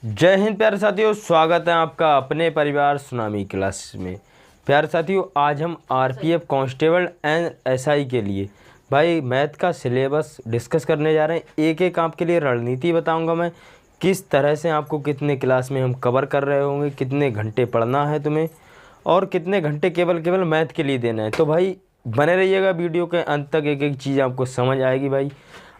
जय हिंद प्यारे साथियों, स्वागत है आपका अपने परिवार सुनामी क्लास में। प्यारे साथियों, आज हम आरपीएफ कांस्टेबल एंड एसआई के लिए भाई मैथ का सिलेबस डिस्कस करने जा रहे हैं। एक एक आपके लिए रणनीति बताऊंगा मैं, किस तरह से आपको कितने क्लास में हम कवर कर रहे होंगे, कितने घंटे पढ़ना है तुम्हें और कितने घंटे केवल मैथ के लिए देना है। तो भाई बने रहिएगा वीडियो के अंत तक, एक एक चीज़ आपको समझ आएगी। भाई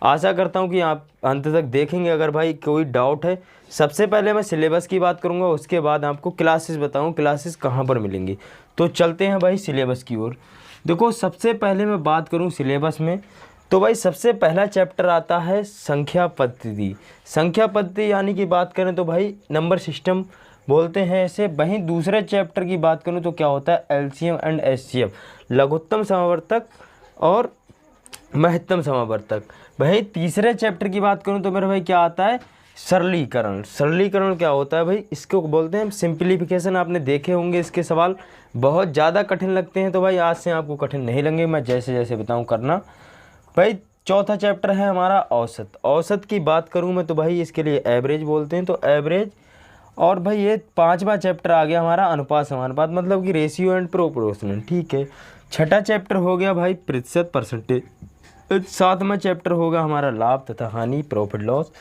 आशा करता हूँ कि आप अंत तक देखेंगे। अगर भाई कोई डाउट है, सबसे पहले मैं सिलेबस की बात करूँगा, उसके बाद आपको क्लासेस बताऊँ क्लासेस कहाँ पर मिलेंगी। तो चलते हैं भाई सिलेबस की ओर। देखो, सबसे पहले मैं बात करूँ सिलेबस में, तो भाई सबसे पहला चैप्टर आता है संख्या पद्धति। संख्या पद्धति यानी कि बात करें तो भाई नंबर सिस्टम बोलते हैं इसे। वहीं दूसरे चैप्टर की बात करूँ तो क्या होता है, एलसीएम एंड एचसीएफ, लघुत्तम समावर्तक और महत्तम समावर्तक। भाई तीसरे चैप्टर की बात करूँ तो मेरे भाई क्या आता है, सरलीकरण। सरलीकरण क्या होता है भाई, इसको बोलते हैं सिंप्लीफिकेशन। आपने देखे होंगे इसके सवाल, बहुत ज़्यादा कठिन लगते हैं। तो भाई आज से आपको कठिन नहीं लगेंगे, मैं जैसे जैसे बताऊँ करना। भाई चौथा चैप्टर है हमारा औसत। औसत की बात करूँ मैं तो भाई इसके लिए एवरेज बोलते हैं, तो एवरेज। और भाई ये पांचवा चैप्टर आ गया हमारा अनुपात समानुपात, मतलब कि रेशियो एंड प्रोपोर्शनल। ठीक है। छठा चैप्टर हो गया भाई प्रतिशत, परसेंटेज। सातवां चैप्टर होगा हमारा लाभ तथा हानि, प्रॉफिट लॉस।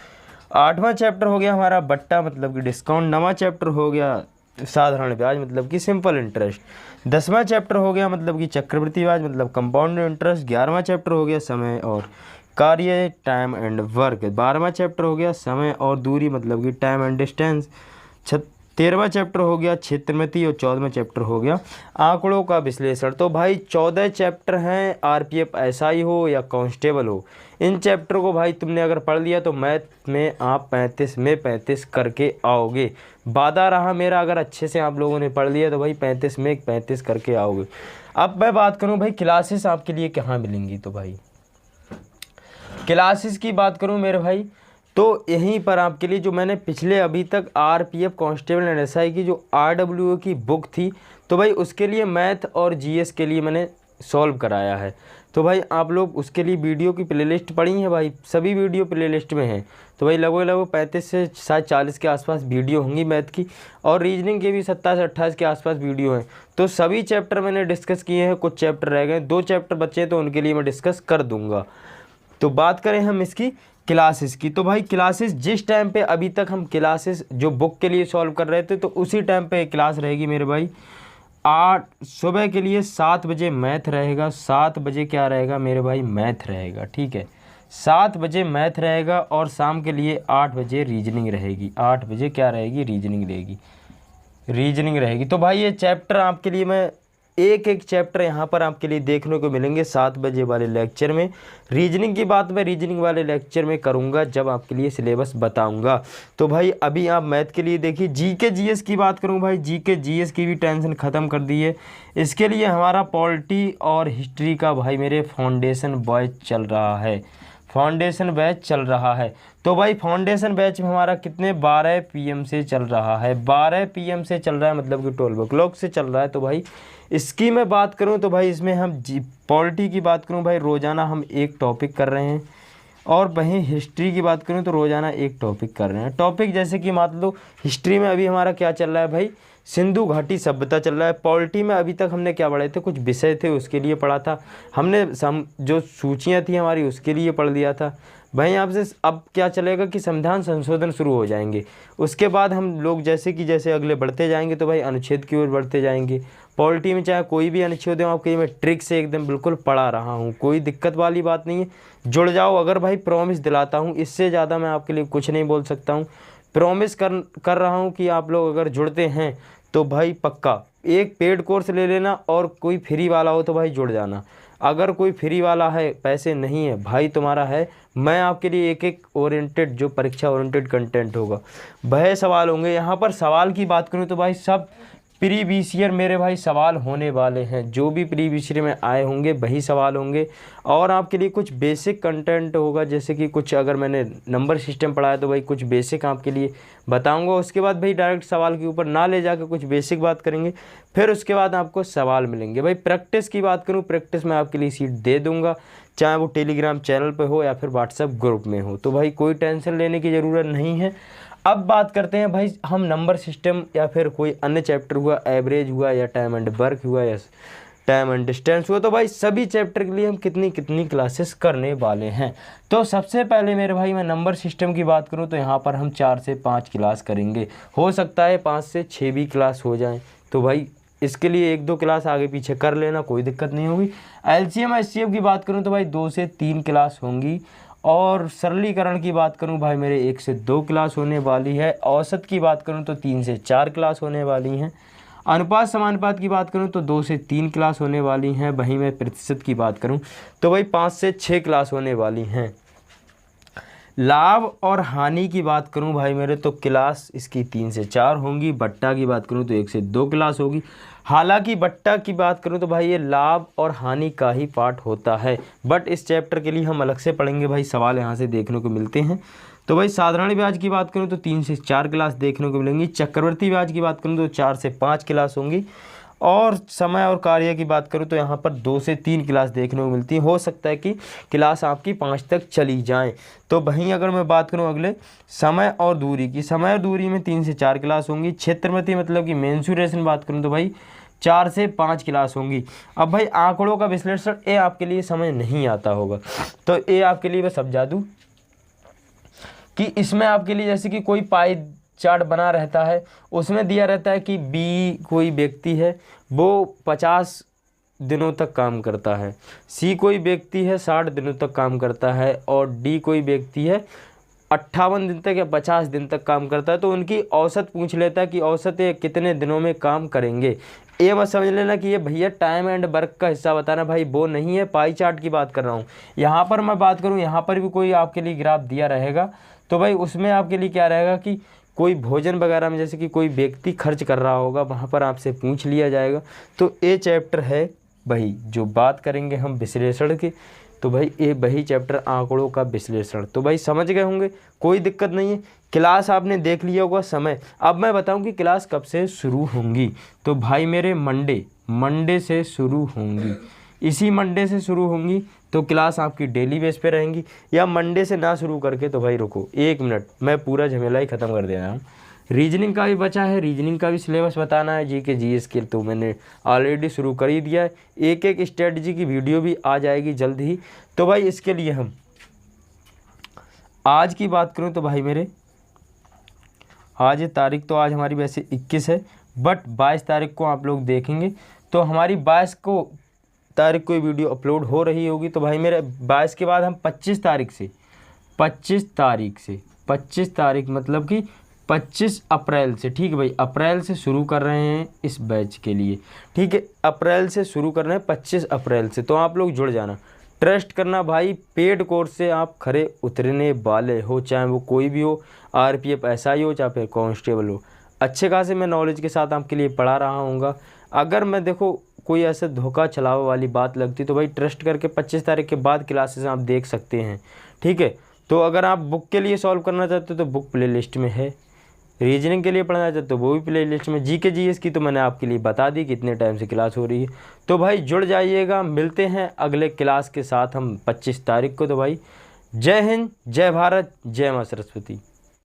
आठवां चैप्टर हो गया हमारा बट्टा, मतलब कि डिस्काउंट। नवां चैप्टर हो गया साधारण ब्याज, मतलब कि सिंपल इंटरेस्ट। 10वां चैप्टर हो गया मतलब कि चक्रवृद्धि ब्याज, मतलब कंपाउंड इंटरेस्ट। 11वां चैप्टर हो गया समय और कार्य, टाइम एंड वर्क। 12वां चैप्टर हो गया समय और दूरी, मतलब कि टाइम एंड डिस्टेंस। 13वां चैप्टर हो गया क्षेत्रमिति और 14वां चैप्टर हो गया आंकड़ों का विश्लेषण। तो भाई 14 चैप्टर हैं, आरपीएफ एसआई हो या कांस्टेबल हो। इन चैप्टर को भाई तुमने अगर पढ़ लिया तो मैथ में आप 35 में 35 करके आओगे। वादा रहा मेरा, अगर अच्छे से आप लोगों ने पढ़ लिया तो भाई 35 में 35 करके आओगे। अब मैं बात करूं भाई क्लासेस आपके लिए कहाँ मिलेंगी, तो भाई क्लासेस की बात करूं मेरे भाई, तो यहीं पर आपके लिए जो मैंने पिछले अभी तक आरपीएफ कांस्टेबल एंड एसआई की जो आरडब्ल्यूओ की बुक थी, तो भाई उसके लिए मैथ और जीएस के लिए मैंने सॉल्व कराया है। तो भाई आप लोग उसके लिए वीडियो की प्लेलिस्ट पढ़ी है भाई, सभी वीडियो प्लेलिस्ट में हैं। तो भाई लगभग 35 से शायद 40 के आसपास वीडियो होंगी मैथ की, और रीजनिंग के भी 27-28 के आसपास वीडियो हैं। तो सभी चैप्टर मैंने डिस्कस किए हैं, कुछ चैप्टर रह गए, 2 चैप्टर बचे तो उनके लिए मैं डिस्कस कर दूंगा। तो बात करें हम इसकी क्लासेस की, तो भाई क्लासेस जिस टाइम पे अभी तक हम क्लासेस जो बुक के लिए सॉल्व कर रहे थे, तो उसी टाइम पे क्लास रहेगी मेरे भाई। 8 सुबह के लिए 7 बजे मैथ रहेगा। 7 बजे क्या रहेगा मेरे भाई, मैथ रहेगा। ठीक है, 7 बजे मैथ रहेगा और शाम के लिए 8 बजे रीजनिंग रहेगी। 8 बजे क्या रहेगी, रीजनिंग रहेगी। रीजनिंग रहेगी। तो भाई ये चैप्टर आपके लिए मैं एक एक चैप्टर यहाँ पर आपके लिए देखने को मिलेंगे 7 बजे वाले लेक्चर में। रीजनिंग की बात मैं रीजनिंग वाले लेक्चर में करूँगा जब आपके लिए सिलेबस बताऊँगा। तो भाई अभी आप मैथ के लिए देखिए। जीके जीएस की बात करूँ भाई, जीके जीएस की भी टेंशन ख़त्म कर दी है। इसके लिए हमारा पॉलिटी और हिस्ट्री का भाई मेरे फाउंडेशन बैच चल रहा है। फाउंडेशन बैच चल रहा है। तो भाई फाउंडेशन बैच में हमारा कितने 12 PM से चल रहा है। 12 PM से चल रहा है, मतलब कि 12 o'clock से चल रहा है। तो भाई इसकी मैं बात करूं तो भाई इसमें हम पॉलिटी की बात करूं भाई, रोज़ाना हम एक टॉपिक कर रहे हैं। और वहीं हिस्ट्री की बात करूं तो रोज़ाना एक टॉपिक कर रहे हैं। टॉपिक जैसे कि मान लो हिस्ट्री में अभी हमारा क्या चल रहा है भाई, सिंधु घाटी सभ्यता चल रहा है। पॉलिटी में अभी तक हमने क्या पढ़े थे, कुछ विषय थे उसके लिए पढ़ा था हमने। जो सूचियाँ थी हमारी उसके लिए पढ़ लिया था। भाई आपसे अब क्या चलेगा कि संविधान संशोधन शुरू हो जाएंगे, उसके बाद हम लोग जैसे कि जैसे अगले बढ़ते जाएंगे तो भाई अनुच्छेद की ओर बढ़ते जाएंगे। पॉलिटी में चाहे कोई भी अनुच्छेद हो, आपके मैं ट्रिक से एकदम बिल्कुल पढ़ा रहा हूँ, कोई दिक्कत वाली बात नहीं है। जुड़ जाओ, अगर भाई प्रॉमिस दिलाता हूँ, इससे ज़्यादा मैं आपके लिए कुछ नहीं बोल सकता हूँ। प्रॉमिस कर रहा हूँ कि आप लोग अगर जुड़ते हैं तो भाई पक्का एक पेड कोर्स ले लेना, और कोई फ्री वाला हो तो भाई जुड़ जाना। अगर कोई फ्री वाला है, पैसे नहीं है भाई तुम्हारा है, मैं आपके लिए एक एक ओरिएंटेड जो परीक्षा ओरिएंटेड कंटेंट होगा वह सवाल होंगे। यहाँ पर सवाल की बात करूँ तो भाई सब प्रीवियस ईयर मेरे भाई सवाल होने वाले हैं। जो भी प्रीवियस ईयर में आए होंगे वही सवाल होंगे। और आपके लिए कुछ बेसिक कंटेंट होगा, जैसे कि कुछ अगर मैंने नंबर सिस्टम पढ़ाया तो भाई कुछ बेसिक आपके लिए बताऊंगा। उसके बाद भाई डायरेक्ट सवाल के ऊपर ना ले जाकर कुछ बेसिक बात करेंगे, फिर उसके बाद आपको सवाल मिलेंगे। भाई प्रैक्टिस की बात करूँ, प्रैक्टिस मैं आपके लिए सीट दे दूँगा, चाहे वो टेलीग्राम चैनल पर हो या फिर व्हाट्सएप ग्रुप में हो। तो भाई कोई टेंशन लेने की ज़रूरत नहीं है। अब बात करते हैं भाई हम नंबर सिस्टम या फिर कोई अन्य चैप्टर हुआ, एवरेज हुआ या टाइम एंड वर्क हुआ या टाइम एंड डिस्टेंस हुआ, तो भाई सभी चैप्टर के लिए हम कितनी कितनी क्लासेस करने वाले हैं। तो सबसे पहले मेरे भाई मैं नंबर सिस्टम की बात करूं तो यहाँ पर हम 4 से 5 क्लास करेंगे, हो सकता है 5 से 6 भी क्लास हो जाएं, तो भाई इसके लिए 1-2 क्लास आगे पीछे कर लेना, कोई दिक्कत नहीं होगी। एलसीएम एचसीएफ की बात करूँ तो भाई 2 से 3 क्लास होंगी, और सरलीकरण की बात करूं भाई मेरे 1 से 2 क्लास होने वाली है। औसत की बात करूं तो 3 से 4 क्लास होने वाली हैं। अनुपात समानुपात की बात करूं तो 2 से 3 क्लास होने वाली हैं। वहीं मैं प्रतिशत की बात करूं तो भाई 5 से 6 क्लास होने वाली हैं। लाभ और हानि की बात करूं भाई मेरे तो क्लास इसकी 3 से 4 होंगी। बट्टा की बात करूं तो 1 से 2 क्लास होगी। हालांकि बट्टा की बात करूं तो भाई ये लाभ और हानि का ही पार्ट होता है, बट इस चैप्टर के लिए हम अलग से पढ़ेंगे भाई, सवाल यहाँ से देखने को मिलते हैं। तो भाई साधारण ब्याज की बात करूं तो 3 से 4 क्लास देखने को मिलेंगी। चक्रवर्ती ब्याज की बात करूं तो 4 से 5 क्लास होंगी। और समय और कार्य की बात करूं तो यहाँ पर 2 से 3 क्लास देखने को मिलती है। हो सकता है कि क्लास आपकी 5 तक चली जाएं। तो वहीं अगर मैं बात करूं अगले समय और दूरी की, समय और दूरी में 3 से 4 क्लास होंगी। क्षेत्रमति मतलब कि मेंसुरेशन बात करूं तो भाई 4 से 5 क्लास होंगी। अब भाई आंकड़ों का विश्लेषण ये आपके लिए समझ नहीं आता होगा, तो ये आपके लिए मैं समझा दूँ कि इसमें आपके लिए जैसे कि कोई पाई चार्ट बना रहता है, उसमें दिया रहता है कि बी कोई व्यक्ति है वो 50 दिनों तक काम करता है, सी कोई व्यक्ति है 60 दिनों तक काम करता है, और डी कोई व्यक्ति है 58 दिन तक या 50 दिन तक काम करता है। तो उनकी औसत पूछ लेता है कि औसत ये कितने दिनों में काम करेंगे। ये मत समझ लेना कि ये भैया टाइम एंड वर्क का हिस्सा बताना, भाई वो नहीं है, पाई चार्ट की बात कर रहा हूँ। यहाँ पर मैं बात करूँ, यहाँ पर भी कोई आपके लिए ग्राफ दिया रहेगा, तो भाई उसमें आपके लिए क्या रहेगा कि कोई भोजन वगैरह में जैसे कि कोई व्यक्ति खर्च कर रहा होगा, वहाँ पर आपसे पूछ लिया जाएगा। तो ये चैप्टर है भाई जो बात करेंगे हम विश्लेषण के, तो भाई ये वही चैप्टर आंकड़ों का विश्लेषण। तो भाई समझ गए होंगे, कोई दिक्कत नहीं है। क्लास आपने देख लिया होगा समय। अब मैं बताऊं कि क्लास कब से शुरू होंगी, तो भाई मेरे मंडे से शुरू होंगी। इसी मंडे से शुरू होंगी तो क्लास आपकी डेली बेस पे रहेंगी, या मंडे से ना शुरू करके तो भाई रुको 1 मिनट, मैं पूरा झमेला ही ख़त्म कर दे रहा हूँ। रीजनिंग का भी बचा है, रीजनिंग का भी सिलेबस बताना है। जीके जीएस के तो मैंने ऑलरेडी शुरू कर ही दिया है। एक एक स्ट्रेटजी की वीडियो भी आ जाएगी जल्द ही। तो भाई इसके लिए हम आज की बात करूं तो भाई मेरे आज तारीख तो आज हमारी वैसे 21 है, बट 22 तारीख को आप लोग देखेंगे तो हमारी 22 तारीख को वीडियो अपलोड हो रही होगी। तो भाई मेरे 22 के बाद हम 25 तारीख मतलब कि 25 अप्रैल से, ठीक है भाई, अप्रैल से शुरू कर रहे हैं इस बैच के लिए, ठीक है, अप्रैल से शुरू कर रहे हैं 25 अप्रैल से। तो आप लोग जुड़ जाना, ट्रस्ट करना भाई, पेड कोर्स से आप खरे उतरने वाले हो, चाहे वो कोई भी हो, आरपीएफ एसआई हो चाहे फिर कांस्टेबल हो। अच्छे खासे मैं नॉलेज के साथ आपके लिए पढ़ा रहा हूँगा। अगर मैं देखो कोई ऐसे धोखा चलावे वाली बात लगती तो भाई ट्रस्ट करके 25 तारीख के बाद क्लासेस आप देख सकते हैं, ठीक है। तो अगर आप बुक के लिए सॉल्व करना चाहते हो तो बुक प्ले लिस्ट में है, रीजनिंग के लिए पढ़ना चाहते हो वो भी प्ले लिस्ट में, जीके जीएस की तो मैंने आपके लिए बता दी कितने टाइम से क्लास हो रही है। तो भाई जुड़ जाइएगा, मिलते हैं अगले क्लास के साथ हम 25 तारीख को। तो भाई जय हिंद, जय भारत, जय माँ सरस्वती।